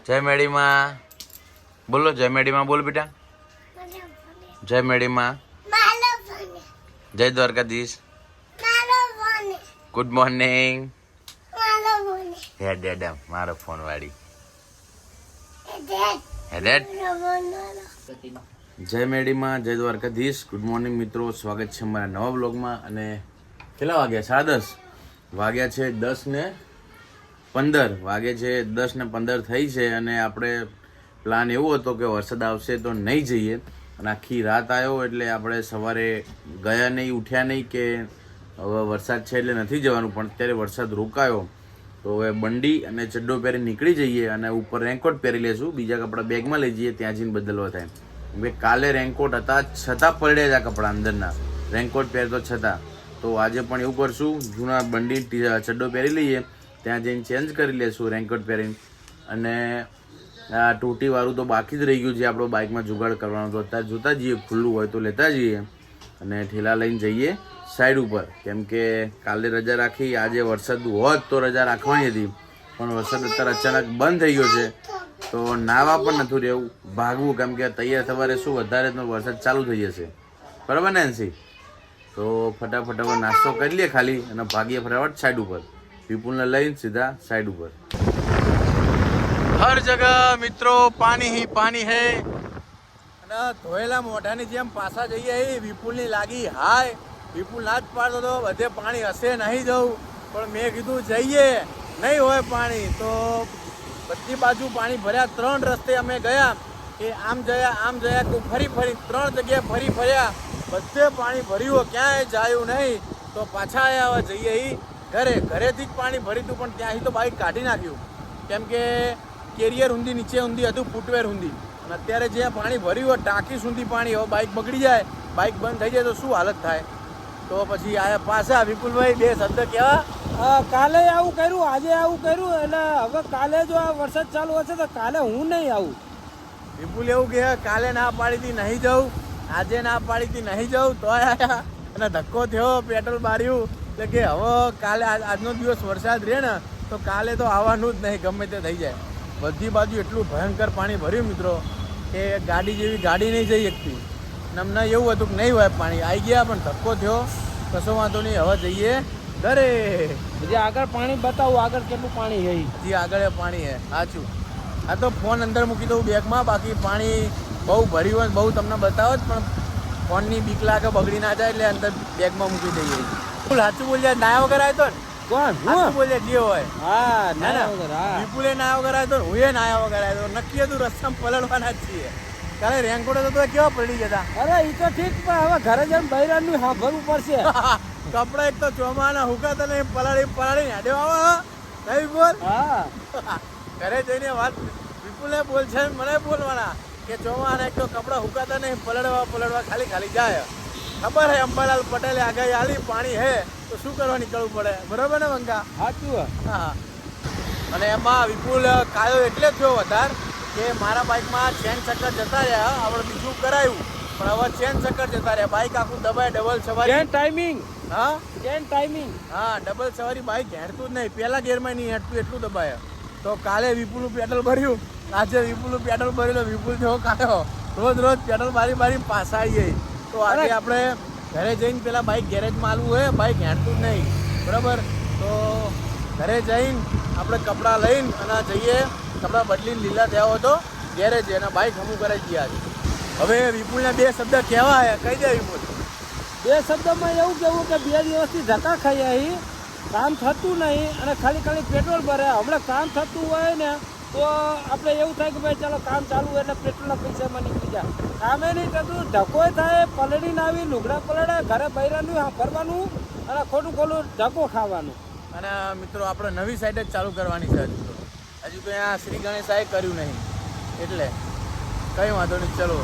જય મેડીમાં બોલો, જય મેડીમાં બોલ બેટા. જય મેડીમાં, જય દ્વારકાધીશ, ગુડ મોર્નિંગ. હેડ હેડ મારો ફોન વાળી હેડ. જય મેડીમાં, જય દ્વારકાધીશ, ગુડ મોર્નિંગ મિત્રો. સ્વાગત છે અમારા નવા બ્લોગમાં. અને કેટલા વાગ્યા? 10:30 વાગ્યા છે. 10:15 વાગે છે. 10:15 થઈ છે. અને આપણે પ્લાન એવો હતો કે વરસાદ આવશે તો નહીં જઈએ, અને આખી રાત આવ્યો એટલે આપણે સવારે ગયા નહીં, ઉઠ્યા નહીં કે હવે વરસાદ છે એટલે નથી જવાનું. પણ અત્યારે વરસાદ રોકાયો તો હવે બંડી અને ચડ્ડો પહેરી નીકળી જઈએ, અને ઉપર રેનકોટ પહેરી લેશું. બીજા કપડાં બેગમાં લઈ જઈએ, ત્યાં જઈને બદલવા થાય. કાલે રેનકોટ હતા છતાં પડ્યા જ આ કપડાં અંદરના, રેનકોટ પહેરતો છતાં. તો આજે પણ એવું કરશું, જૂના બંડી ચડ્ડો પહેરી લઈએ, ત્યાં જઈને ચેન્જ કરી લેશું રેનકોટ પહેરીને. અને આ ટોટીવાળું તો બાકી જ રહી ગયું છે, આપણો બાઇકમાં જુગાડ કરવાનો. તો અત્યારે જોતા જઈએ, ખુલ્લું હોય તો લેતા જઈએ, અને ઠેલા લઈને જઈએ સાઈડ ઉપર. કેમ કે કાલે રજા રાખી, આજે વરસાદ હોત તો રજા રાખવાની હતી, પણ વરસાદ અત્યારે અચાનક બંધ થઈ ગયો છે. તો નાવા પણ નથી રહેવું, ભાગવું. કેમ કે તૈયાર સવારે શું વધારે તો વરસાદ ચાલુ થઈ જશે, બરાબર ને એનસી? તો ફટાફટ હવે નાસ્તો કરી લઈએ ખાલી, અને ભાગીએ ફટાફટ સાઈડ ઉપર. વિપુલને લઈને સીધા સાઈડ ઉપર. હર જગહ મિત્રો પાણી હી પાણી હે. અને ધોયેલા મોઢાની જેમ પાછા જઈએ. વિપુલની લાગી હાય, વિપુલ ના જ પાડતો હતો બધે પાણી હશે નહીં જવું, પણ મેં કીધું જઈએ, નહીં હોય પાણી તો બધી બાજુ પાણી ભર્યા. 3 રસ્તે અમે ગયા, કે આમ જયા તો ફરી 3 જગ્યાએ ફર્યા, બધે પાણી ભર્યું, ક્યાંય જાયું નહીં. તો પાછા આવ્યા, હવે જઈએ ઘરેથી જ પાણી ભર્યું હતું, પણ ત્યાંથી તો બાઇક કાઢી નાખ્યું. કેમ કે કેરિયર ઊંધી નીચે ઊંધી હતું, ફૂટવેર ઊંધી. અને અત્યારે જ્યાં પાણી ભર્યું હોય ટાંકી સુધી પાણી, હવે બાઇક બગડી જાય, બાઇક બંધ થઈ જાય તો શું હાલત થાય? તો પછી આયા પાછા. વિપુલભાઈ 2 શબ્દ કહેવા. કાલે આવું કર્યું, આજે આવું કર્યું, એટલે હવે કાલે જો આ વરસાદ ચાલુ હશે તો કાલે હું નહીં આવું. વિપુલ એવું કહે, કાલે ના પાડી હતી નહીં જવું, આજે ના પાડી હતી નહીં જવું, તો આયા. અને ધક્કો થયો, પેટ્રોલ બાર્યું, એટલે કે હવે કાલે આજનો દિવસ વરસાદ રહે ને તો કાલે તો આવવાનું જ નહીં, ગમે તે થઈ જાય. બધી બાજુ એટલું ભયંકર પાણી ભર્યું મિત્રો, કે ગાડી જેવી ગાડી નહીં જઈ શકતી. અમને એવું હતું કે નહીં હોય પાણી, આવી ગયા, પણ ધક્કો થયો. કશો વાંધો નહીં, હવે જઈએ ઘરે. હજી આગળ પાણી બતાવું, આગળ કેટલું પાણી છે? હજી આગળ પાણી છે, સાચું. આ તો ફોન અંદર મૂકી દઉં બેગમાં, બાકી પાણી બહુ ભર્યું હોય, બહુ તમને બતાવો જ, પણ ફોનની બીક લાગે બગડી ના જાય, એટલે અંદર બેગમાં મૂકી દઈએ. સાચું બોલ્યા, નાયા વગર આવ્યો ને? કોણ બોલે જે હોય? હા, વિપુલે નાયા વગર આવ્યો, હું એ નાયા વગર આવ્યો. નક્કી હતું રસ્તામાં પલળવાના જ છીએ. કાલે રેનકોટ હતો તો કેવા પલળી જતા. અરે એ તો ઠીક, પણ હવે ઘરે જઈને બૈરાનું સાંભળવું પડશે. કપડા એક તો ચોમાના હુકાતા નહીં, પલાળી હેડ્યો આવો નહીં બોલ. હા, ઘરે જઈને વાત વિપુલે બોલ છે, મને બોલવાના કે ચોમાના એક તો કપડા હુકાતા નહીં, પલળવા ખાલી જાય. ખબર હે અંબાલાલ પટેલે આગાહી આલી પાણી હે તો શું કરવા નીકળવું પડે, બરોબર ને બંકા? સાચું. હા. અને એમાં વિપુલ કાયો એટલે થયો વધારે કે મારા બાઇકમાં ચેન ચક્કર જતા રહ્યા. આપણે બીજું કરાયું, પણ હવે ચેન ચક્કર જતા રહ્યા. બાઇક આખું દબાય, ડબલ સવારી. ટાઈમિંગ. હા, ડબલ સવારી બાઇક હેડતું જ નહીં, પહેલા ગેરમાં નહીં હેડતું, એટલું દબાય. તો કાલે વિપુલનું પેટ્રોલ ભર્યું, આજે વિપુલનું પેટ્રોલ ભર્યું, વિપુલ જેવો કાઢ્યો. રોજ પેટ્રોલ બારી પાછા આવીએ. તો આજે આપણે ઘરે જઈને પેલા બાઇક ગેરેજમાં આલવું હોય, બાઇક હેડતું જ નહીં, બરાબર? તો ઘરે જઈને આપણે કપડાં લઈને અને જઈએ, કપડાં બદલીને લીલા થયા હોય તો ગેરેજ, અને બાઇક હમું કરાવી દઈએ આજે. હવે વિપુલને 2 શબ્દ કહેવા કહી દે વિપુલ. 2 શબ્દમાં એવું કેવું કે 2 દિવસથી ધક્કા ખાઈ અહીં, કામ થતું નહીં, અને ખાલી પેટ્રોલ ભરે. હમણાં કામ થતું હોય ને તો આપણે એવું થાય કે ભાઈ ચાલો કામ ચાલુ હોય એટલે પેટ્રોલના પૈસામાં નીકળી જાય. કામે નહીં થતું, ધક્કો થાય, પલળીને આવી, લુગડા પલળે, ઘરે બૈરાનું ભરવાનું, અને ખોટું ધક્કો ખાવાનું. અને મિત્રો આપણે નવી સાઈડ જ ચાલુ કરવાની છે હજુ તો અહીંયા શ્રી ગણેશાએ કર્યું નહીં, એટલે કંઈ વાંધો નહીં. ચલો,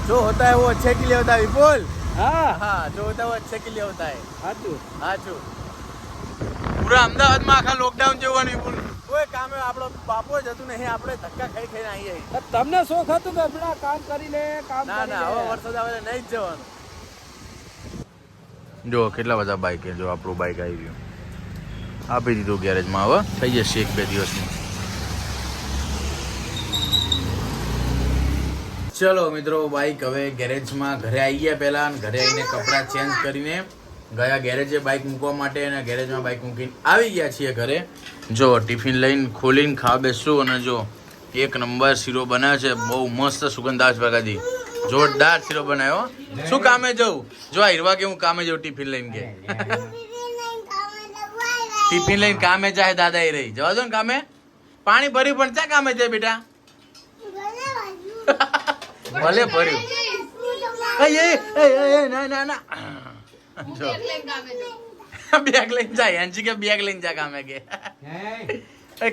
જો હોતા હે વો અચ્છે કે લીએ હોતા હે વિપુલ. હા, જો હોતા હે વો અચ્છે કે લીએ હોતા હે. સાચું. પૂરા અમદાવાદમાં આખા લોકડાઉન જેવું વિપુલ, કોઈ કામે આપણો બાપો જ હતું નહીં, આપણે ધક્કા ખાઈને આવીએ. તમને શોખ હતું કે પેલા કામ કરી લે, કામ ના હવે વરસાદ આવે નહીં જ જવાનું. જો કેટલા બધા બાઇક, જો આપણું બાઇક આવી ગયું, આપી દીધું ગેરેજમાં. હવે થઈ જશે 1-2 દિવસમાં. ચલો મિત્રો બાઈક હવે ગેરેજમાં ઘરે આવી ગયા પહેલા અને ઘરે આવીને કપડાં ચેન્જ કરીને ગયા ગેરેજે બાઈક મૂકવા માટે અને ગેરેજમાં બાઈક મૂકીને આવી ગયા છીએ ઘરે. જો ટિફિન લઈને ખોલીને ખાવા બેસશું અને જો એક નંબર શીરો બનાવ્યો છે, બહુ મસ્ત સુગંધ આવે છે બગાજી, જોરદાર શીરો બનાવ્યો. શું કામે જવું? જો આ હીરવા કે હું કામે જવું ટિફિન લઈને કે ટિફિન લઈને કામે જાય દાદા એ રહી જવા દો ને કામે. પાણી ભર્યું પણ ક્યાં કામે જાય બેટા? ભલે ભર્યું. ના ના ના જો બેગ લઈને જાય અંશી કે બેગ લઈને જા કામે કે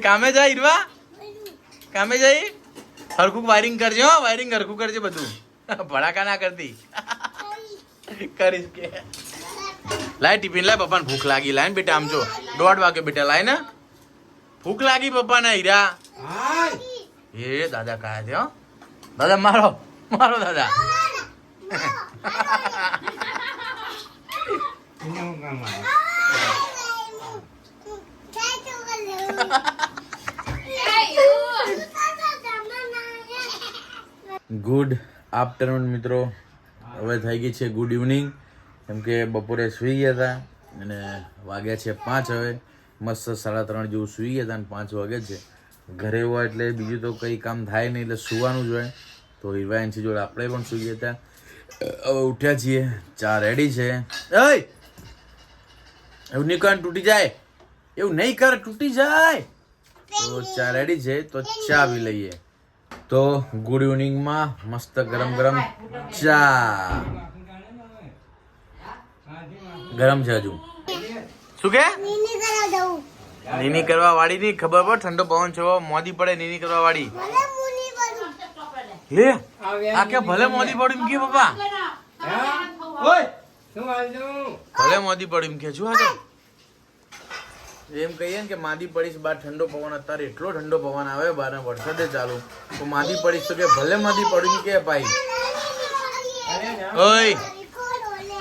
કામે જાય હીરવા કામે જાય હરખું વાયરિંગ કરજો, વાયરિંગ હરખું કરજે બધું, ભડાકા ના કરતી કરીશ કે. લાય ટિફિન લાય, પપ્પાને ભૂખ લાગી. લાય ને બેટા, આમ જો 1:30 વાગે બેટા, લાય ને ભૂખ લાગી પપ્પાને. હીરા એ દાદા કાયા છે હો, દાદા મારો મારો દાદા. ગુડ આફ્ટરનૂન મિત્રો, હવે થઈ ગઈ છે ગુડ ઇવનિંગ, કેમ કે બપોરે સૂઈ ગયા હતા અને વાગ્યા છે 5. હવે મસ્ત 3:30 જેવું સૂઈ ગયા હતા અને 5 વાગે છે. ઘરે હોય એટલે બીજું તો કંઈ કામ થાય નહીં એટલે સૂવાનું જ હોય. તો હિરવાયનસી જોડે આપણે પણ સૂઈ ગયા હતા. હવે ઉઠ્યા છીએ, ચા રેડી છે. એવું નહીં કર તૂટી જાય, એવું નહીં કર તૂટી જાય. તો ચા રેડી છે, તો ચા પી લઈએ. તો ગુડ ઇવનિંગમાં મસ્ત ગરમ ગરમ ચા, ગરમ છે હજુ. શું કે નીની કરવા વાળી ની ખબર પડે? ઠંડો પવન છે, મોદી પડે નીની કરવા વાળી. લે આ કે ભલે મોદી પડ્યું કે પપ્પા, ભલે મોદી પડ્યું કે શું હતું એમ કહીએ ને કે માદી પડીશ બાર ઠંડો પવન. અત્યારે એટલો ઠંડો પવન આવે બાર, વરસાદે ચાલુ, તો માદી પડીશ તો કે ભલે માદી પડ્યું કે ભાઈ. ઓય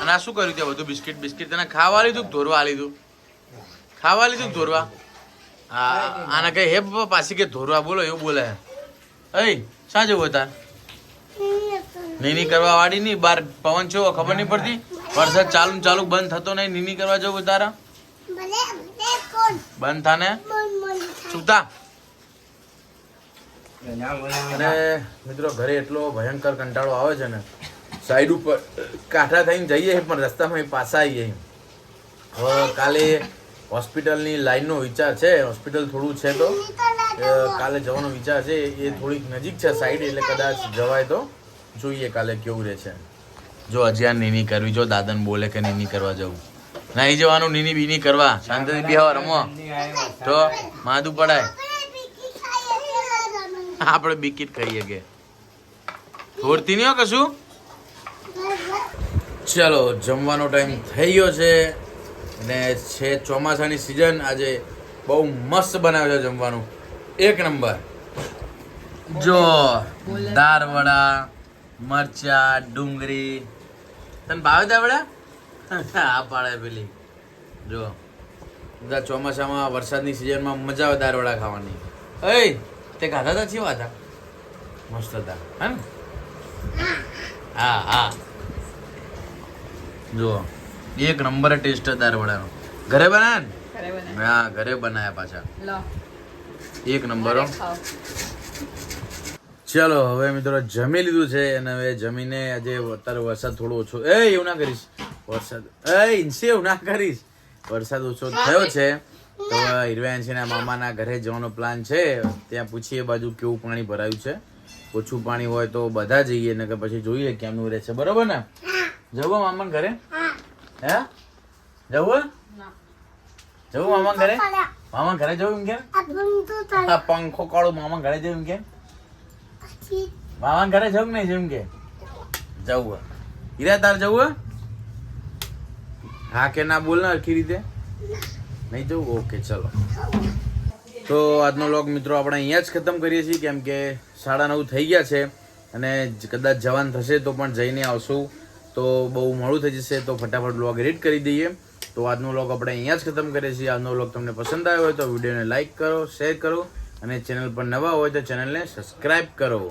અને આ શું કર્યું ત્યાં બધું? બિસ્કિટ બિસ્કિટ તને ખાવા લીધું, ધોરવા લીધું? ખાવા લીધું ધોરવા? હા આને કઈ હે પપ્પા પાછી કે ધોરવા બોલો એવું બોલે. અય શા જવું હતા? નીની કરવા વાળી ની બાર પવન છે ખબર નહીં પડતી, વરસાદ ચાલુ ચાલુ બંધ થતો નહીં. નીની કરવા જવું તારા? બંધ થાને સુતા. અને મિત્રો ઘરે એટલો ભયંકર કંટાળો આવે છે ને, સાઈડ ઉપર કાંઠા થઈને જઈએ પણ રસ્તામાં પાછા આવીએ. હવે કાલે હોસ્પિટલની લાઈનનો વિચાર છે, હોસ્પિટલ થોડું છે તો કાલે જવાનો વિચાર છે. એ થોડીક નજીક છે સાઈડ, એટલે કદાચ જવાય તો જોઈએ કાલે કેવું રહે છે. જો હજી આ નીની કરવી, જો દાદાને બોલે કે નીની કરવા જવું, નહીં જવાનું નીની બીની કરવા, શાંતિથી બેહવા રમો તો માદું પડાય. આપણે બિકિટ ખાઈએ કે થોડતી નહીં હો કશું. ચલો જમવાનો ટાઈમ થઈ ગયો છે અને છે ચોમાસાની સિઝન. આજે બહુ મસ્ત બનાવ્યો છે જમવાનું, એક નંબર. જો દાળ વડા, મરચા, ડુંગળી. તને ભાવે દાળ વડા? આ પાડે પેલી. જો બધા ચોમાસામાં વરસાદની સિઝનમાં મજા આવે દાળ વડા ખાવાની. એ તે ખાધા હતા? કેવા હતા? મસ્ત હતા હે ને? હા હા જો એક નંબર ટેસ્ટ દાળ વડાનો. ઘરે બનાયા ને? હા ઘરે બનાયા પાછા, એક નંબર. ચલો હવે મિત્રો જમી લીધું છે અને હવે જમીને આજે અત્યારે વરસાદ થોડો ઓછો. એવું ના કરીશ, વરસાદ એવું ના કરીશ, વરસાદ ઓછો થયો છે તો હિરવાયનસીના મામાના ઘરે જવાનો પ્લાન છે. ત્યાં પૂછીએ બાજુ કેવું પાણી ભરાયું છે. ઓછું પાણી હોય તો બધા જઈએ ને કે પછી જોઈએ કેમનું રહે છે. બરોબર ને? જવું મામાના ઘરે? હે જવું? જવું મામા ઘરે? મામા ઘરે જવું એમ કેમ? પંખો કાળો મામા ઘરે જવું એમ કેમ? મામા ઘરે જવું નહીં જેમ કે જવું? હીરા તાર જવું? હા કે ના બોલ ને હરખી રીતે. નહીં જવું? ઓકે ચલો. તો આજનો વ્લોગ મિત્રો આપણે અહીંયા જ ખતમ કરીએ છીએ, કેમ કે 9:30 થઈ ગયા છે અને કદાચ જવાન થશે તો પણ જઈને આવશું તો બહુ મોડું થઈ જશે. તો ફટાફટ વ્લોગ એડિટ કરી દઈએ. તો આજનો વ્લોગ આપણે અહીંયા જ ખતમ કરીએ છીએ. આજનો વ્લોગ તમને પસંદ આવ્યો હોય તો વિડીયોને લાઇક કરો, શેર કરો અને ચેનલ પર નવા હોય તો ચેનલને સબસ્ક્રાઈબ કરો.